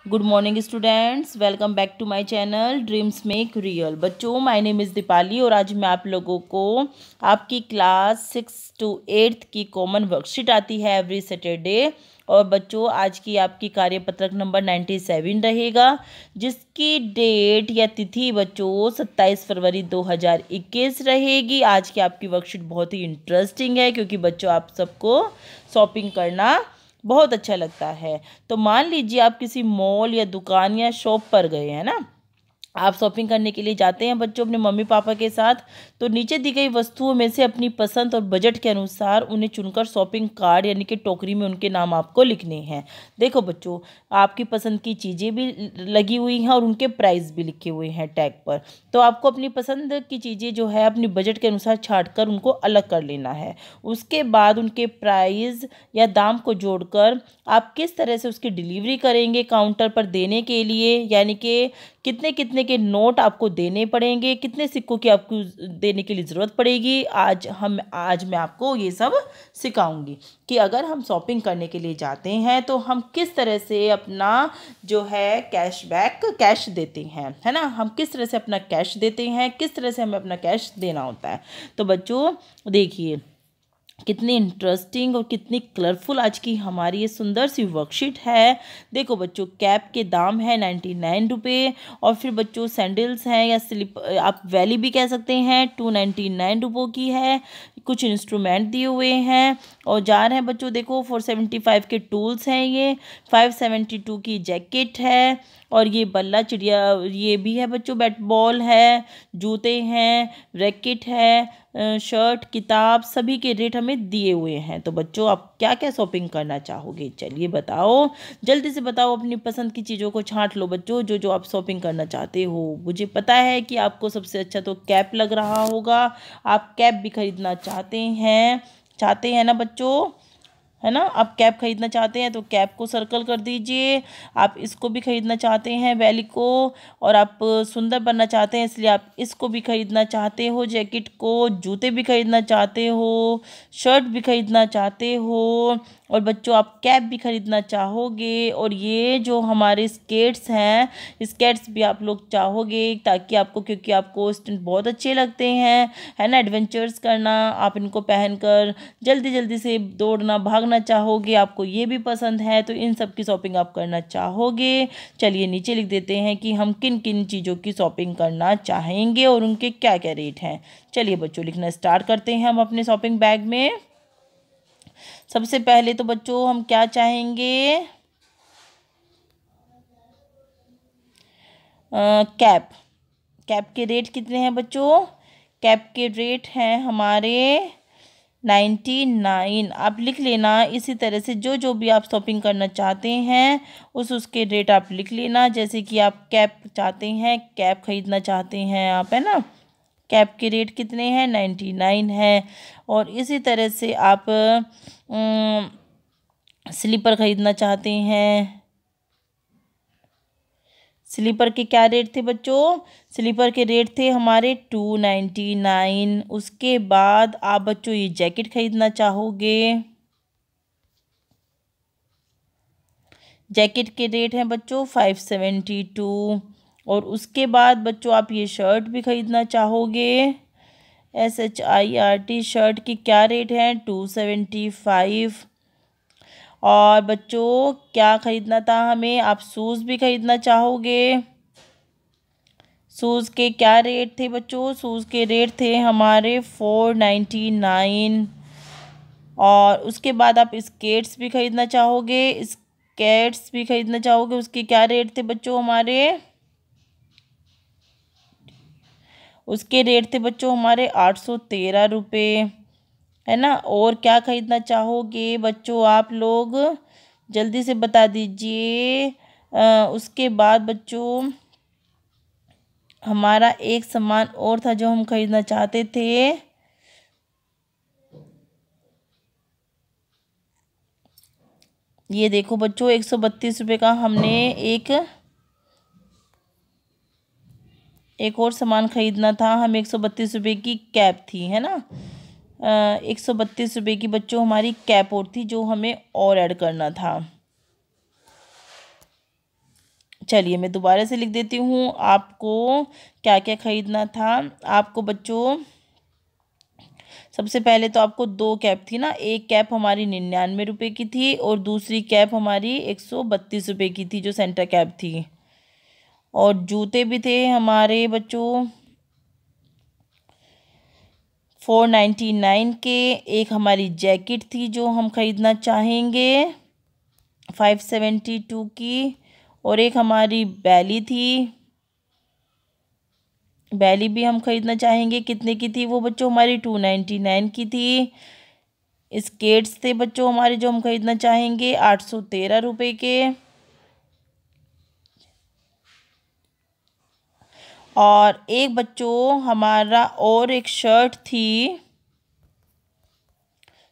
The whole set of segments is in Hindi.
Good morning students, welcome back to my channel dreams make real. बच्चों, माय नेम इज़ दीपाली और आज मैं आप लोगों को आपकी क्लास 6 to 8 की कॉमन वर्कशीट आती है एवरी सैटरडे। और बच्चों, आज की आपकी कार्यपत्रक नंबर 97 रहेगा, जिसकी डेट या तिथि बच्चों 27 फरवरी 2021 रहेगी। आज की आपकी वर्कशीट बहुत ही इंटरेस्टिंग है क्योंकि बच्चों आप सबको शॉपिंग करना बहुत अच्छा लगता है। तो मान लीजिए आप किसी मॉल या दुकान या शॉप पर गए हैं ना, आप शॉपिंग करने के लिए जाते हैं बच्चों अपने मम्मी पापा के साथ। तो नीचे दी गई वस्तुओं में से अपनी पसंद और बजट के अनुसार उन्हें चुनकर शॉपिंग कार्ड यानी कि टोकरी में उनके नाम आपको लिखने हैं। देखो बच्चों, आपकी पसंद की चीज़ें भी लगी हुई हैं और उनके प्राइस भी लिखे हुए हैं टैग पर। तो आपको अपनी पसंद की चीज़ें जो है अपनी बजट के अनुसार छाँट कर उनको अलग कर लेना है। उसके बाद उनके प्राइस या दाम को जोड़कर आप किस तरह से उसकी डिलीवरी करेंगे काउंटर पर देने के लिए, यानी कि कितने कितने के नोट आपको देने पड़ेंगे, कितने सिक्कों की आपको देने के लिए ज़रूरत पड़ेगी। आज मैं आपको ये सब सिखाऊंगी कि अगर हम शॉपिंग करने के लिए जाते हैं तो हम किस तरह से अपना जो है कैश देते हैं, है ना। हम किस तरह से अपना कैश देते हैं, किस तरह से हमें अपना कैश देना होता है। तो बच्चों देखिए, कितनी इंटरेस्टिंग और कितनी कलरफुल आज की हमारी ये सुंदर सी वर्कशीट है। देखो बच्चों, कैप के दाम है 99 रुपये। और फिर बच्चों सैंडल्स हैं या स्लिप, आप वैली भी कह सकते हैं, 299 रुपयों की है। कुछ इंस्ट्रूमेंट दिए हुए हैं। औजार हैं बच्चों, देखो 475 के टूल्स हैं, ये 572 की जैकेट है। और ये बल्ला चिड़िया ये भी है बच्चों, बैट बॉल है, जूते हैं, रैकेट है, शर्ट, किताब, सभी के रेट हमें दिए हुए हैं। तो बच्चों आप क्या क्या शॉपिंग करना चाहोगे, चलिए बताओ, जल्दी से बताओ। अपनी पसंद की चीज़ों को छांट लो बच्चों, जो जो आप शॉपिंग करना चाहते हो। मुझे पता है कि आपको सबसे अच्छा तो कैप लग रहा होगा। आप कैप भी खरीदना चाहते हैं ना बच्चों, है ना। आप कैप खरीदना चाहते हैं तो कैप को सर्कल कर दीजिए। आप इसको भी खरीदना चाहते हैं, वैली को, और आप सुंदर बनना चाहते हैं इसलिए आप इसको भी खरीदना चाहते हो, जैकेट को, जूते भी खरीदना चाहते हो, शर्ट भी खरीदना चाहते हो, और बच्चों आप कैप भी खरीदना चाहोगे। और ये जो हमारे स्केट्स हैं, स्केट्स भी आप लोग चाहोगे ताकि आपको, क्योंकि आपको स्टंट बहुत अच्छे लगते हैं, है ना, एडवेंचर्स करना। आप इनको पहनकर जल्दी जल्दी से दौड़ना भागना चाहोगे, आपको ये भी पसंद है, तो इन सब की शॉपिंग आप करना चाहोगे। चलिए नीचे लिख देते हैं कि हम किन किन चीज़ों की शॉपिंग करना चाहेंगे और उनके क्या क्या रेट हैं। चलिए बच्चों लिखना स्टार्ट करते हैं हम अपने शॉपिंग बैग में। सबसे पहले तो बच्चों हम क्या चाहेंगे, कैप। कैप के रेट कितने हैं बच्चों, कैप के रेट हैं हमारे 99। आप लिख लेना इसी तरह से, जो जो भी आप शॉपिंग करना चाहते हैं उसके रेट आप लिख लेना। जैसे कि आप कैप चाहते हैं, कैप खरीदना चाहते हैं आप, है ना, कैप के रेट कितने हैं, 99 है। और इसी तरह से आप स्लीपर खरीदना चाहते हैं, स्लीपर के क्या रेट थे बच्चों, स्लीपर के रेट थे हमारे 299। उसके बाद आप बच्चों ये जैकेट खरीदना चाहोगे, जैकेट के रेट हैं बच्चों 572। और उसके बाद बच्चों आप ये शर्ट भी खरीदना चाहोगे, SHIRT शर्ट की क्या रेट है, 275। और बच्चों क्या खरीदना था हमें, आप शूज़ भी खरीदना चाहोगे। शूज़ के क्या रेट थे बच्चों, शूज़ के रेट थे हमारे 499। और उसके बाद आप स्केट्स भी खरीदना चाहोगे, स्केट्स भी खरीदना चाहोगे, उसके क्या रेट थे बच्चों हमारे, उसके रेट थे बच्चों हमारे 813 रुपये, है ना। और क्या खरीदना चाहोगे बच्चों आप लोग, जल्दी से बता दीजिए। उसके बाद बच्चों हमारा एक सामान और था जो हम खरीदना चाहते थे, ये देखो बच्चों 132 रुपये का हमने एक और सामान खरीदना था। हम 132 रुपये की कैप थी, है ना, 132 रुपये की बच्चों हमारी कैप और थी जो हमें और ऐड करना था। चलिए मैं दोबारा से लिख देती हूँ आपको क्या क्या ख़रीदना था। आपको बच्चों सबसे पहले तो आपको 2 कैप थी ना, एक कैप हमारी 99 रुपये की थी और दूसरी कैप हमारी 132 रुपये की थी जो सेंटर कैप थी। और जूते भी थे हमारे बच्चों 499 के। एक हमारी जैकेट थी जो हम ख़रीदना चाहेंगे 572 की। और एक हमारी बैली थी, बैली भी हम ख़रीदना चाहेंगे, कितने की थी वो बच्चों हमारी 299 की थी। स्केट्स थे बच्चों हमारे जो हम ख़रीदना चाहेंगे 813 रुपये के। और एक बच्चों हमारा और एक शर्ट थी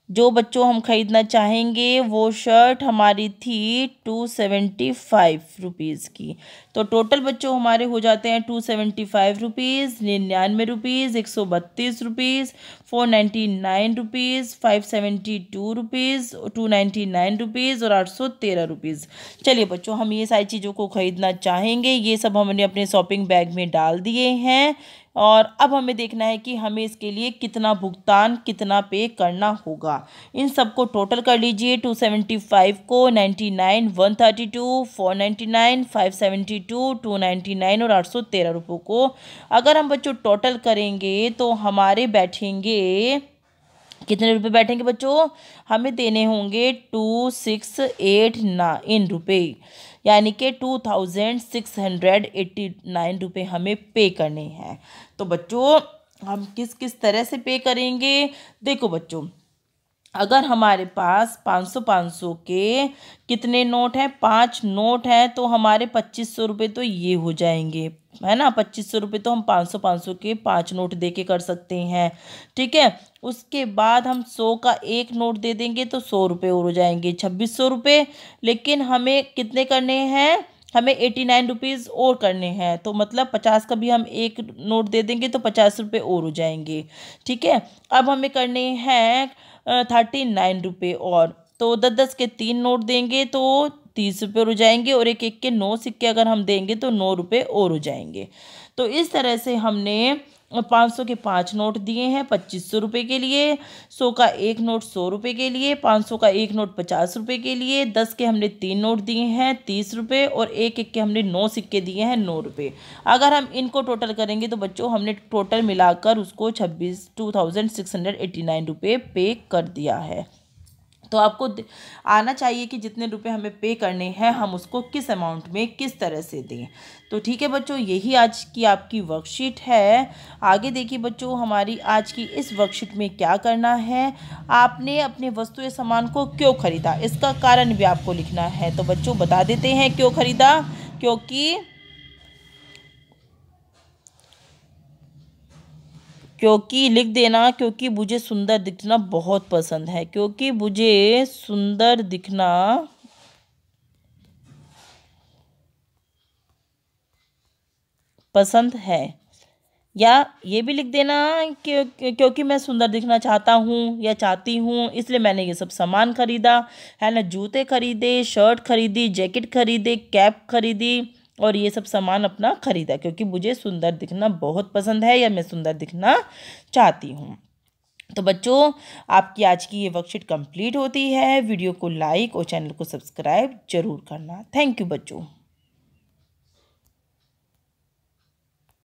जो बच्चों हम ख़रीदना चाहेंगे, वो शर्ट हमारी थी 275 रुपीज़ की। तो टोटल बच्चों हमारे हो जाते हैं 275 rupees, 99 rupees, 132 rupees, 499 rupees, 572 rupees, 299 rupees और 813 रुपीज़। चलिए बच्चों हम ये सारी चीज़ों को ख़रीदना चाहेंगे, ये सब हमने अपने शॉपिंग बैग में डाल दिए हैं। और अब हमें देखना है कि हमें इसके लिए कितना भुगतान, कितना पे करना होगा। इन सब को टोटल कर लीजिए। 275 को 99, 132, 499, 572, 299 और 813 रुपये को अगर हम बच्चों टोटल करेंगे तो हमारे बैठेंगे कितने रुपए बैठेंगे बच्चों, हमें देने होंगे 2689 रुपये, यानी कि 2689 रुपये हमें पे करने हैं। तो बच्चों हम किस किस तरह से पे करेंगे, देखो बच्चों अगर हमारे पास 500 के कितने नोट हैं, 5 नोट हैं, तो हमारे 2500 रुपये तो ये हो जाएंगे, है ना। 2500 रुपये तो हम 500 के 5 नोट दे के कर सकते हैं, ठीक है। उसके बाद हम 100 का एक नोट दे देंगे तो 100 रुपये और हो जाएंगे, 2600 रुपये। लेकिन हमें कितने करने हैं, हमें 89 रुपीज़ और करने हैं, तो मतलब 50 का भी हम एक नोट दे देंगे तो 50 रुपये और हो जाएंगे, ठीक है। अब हमें करने हैं 39 रुपये और, तो 10 के 3 नोट देंगे तो 30 रुपये हो जाएंगे और एक एक के 9 सिक्के अगर हम देंगे तो 9 रुपये और हो जाएंगे। तो इस तरह से हमने 500 के 5 नोट दिए हैं 2500 रुपये के लिए, 100 का एक नोट 100 रुपये के लिए, 500 का एक नोट 50 रुपये के लिए, 10 के हमने 3 नोट दिए हैं 30 रुपये और एक एक के हमने 9 सिक्के दिए हैं 9 रुपये। अगर हम इनको टोटल करेंगे तो बच्चों हमने टोटल मिलाकर उसको 26,689 रुपये पे कर दिया है। तो आपको आना चाहिए कि जितने रुपए हमें पे करने हैं हम उसको किस अमाउंट में किस तरह से दें। तो ठीक है बच्चों, यही आज की आपकी वर्कशीट है। आगे देखिए बच्चों हमारी आज की इस वर्कशीट में क्या करना है, आपने अपने वस्तु या सामान को क्यों ख़रीदा, इसका कारण भी आपको लिखना है। तो बच्चों बता देते हैं क्यों ख़रीदा, क्योंकि लिख देना, क्योंकि मुझे सुंदर दिखना बहुत पसंद है, क्योंकि मुझे सुंदर दिखना पसंद है। या ये भी लिख देना क्योंकि मैं सुंदर दिखना चाहता हूँ या चाहती हूँ इसलिए मैंने ये सब सामान खरीदा, है ना। जूते खरीदे, शर्ट खरीदी, जैकेट खरीदे, कैप खरीदी और ये सब सामान अपना ख़रीदा क्योंकि मुझे सुंदर दिखना बहुत पसंद है या मैं सुंदर दिखना चाहती हूँ। तो बच्चों आपकी आज की ये वर्कशीट कंप्लीट होती है। वीडियो को लाइक और चैनल को सब्सक्राइब जरूर करना। थैंक यू बच्चों।